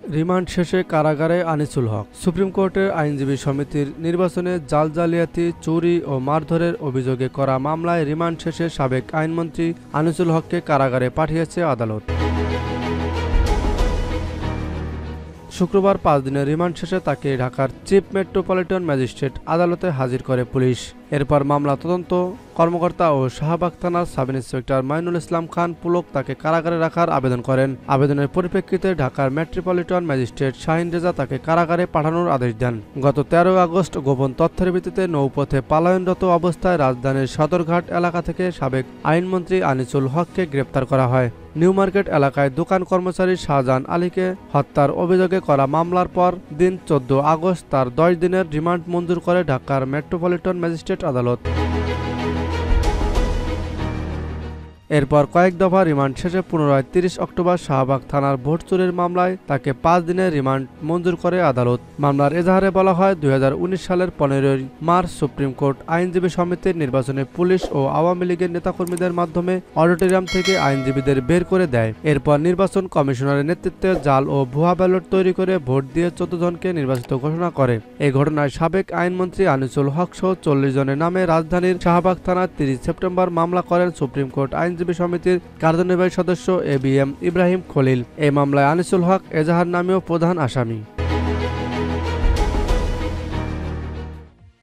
Remand শেষে কারাগারে আনিসুল হক। Supreme কোর্টের আইনজীবী সমিতির নির্বাচনে জাল-জালিয়াতি, চুরি ও মারধরের অভিযোগে করা মামলায় রিমান্ড শেষে সাবেক আইনমন্ত্রী আনিসুল হককে কারাগারে পাঠিয়েছে আদালত। শুক্রবার ৫ দিনের রিমান্ড শেষে তাকে ঢাকার চিফ মেট্রোপলিটন ম্যাজিস্ট্রেট আদালতে হাজির করে পুলিশ। এরপর মামলা তদন্ত কর্মকর্তা ও শাহবাগ থানার সাব ইন্সপেক্টর মাইনুল ইসলাম খান পুলক তাকে কারাগারে রাখার আবেদন করেন। আবেদনের পরিপ্রেক্ষিতে ঢাকার মেট্রোপলিটন ম্যাজিস্ট্রেট শাহিন রেজা তাকে কারাগারে পাঠানোর আদেশ দেন। গত ১৩ আগস্ট গোপন তথ্যের ভিত্তিতে নৌপথে পলায়নরত অবস্থায় রাজধানীর সদরঘাট এলাকা থেকে সাবেক আইনমন্ত্রী আনিসুল হককে গ্রেপ্তার করা হয়। নিউ মার্কেট এলাকায় দোকান কর্মচারী শাহজাহান আলীকে হত্যার অভিযোগে করা মামলার পর দিন ১৪ আগস্ট তার ১০ দিনের রিমান্ড মঞ্জুর করে ঢাকার মেট্রোপলিটন ম্যাজিস্ট্রেট আদালত। এরপর কয়েক দফা রিমান্ড শেষে পুনরায় ৩০ অক্টোবর শাহবাগ থানার ভোট চুরির মামলায় তাকে ৫ দিনের রিমান্ড মঞ্জুর করে আদালত। মামলার এজাহারে বলা হয়, ২০১৯ সালের ১৫ মার্চ সুপ্রিম কোর্ট আইনজীবী সমিতির নির্বাচনে পুলিশ ও আওয়ামী লীগের নেতাকর্মীদের মাধ্যমে অডিটোরিয়াম থেকে আইনজীবীদের বের করে দেয়। এরপর নির্বাচন কমিশনারের নেতৃত্বে জাল ও ভুয়া ব্যালট তৈরি করে ভোট দিয়ে ১৪ জনকে নির্বাচিত ঘোষণা করে। এই ঘটনায় সাবেক আইনমন্ত্রী আনিসুল হক সহ ৪০ জনের নামে রাজধানীর শাহবাগ থানায় ৩০ সেপ্টেম্বর মামলা করেন সুপ্রিম কোর্ট আইনজীবী সমিতির কার্যনির্বাহী সদস্য এবিএম ইব্রাহিম খলিল। এই মামলায় আনিসুল হক এজাহার নামেও প্রধান আসামি।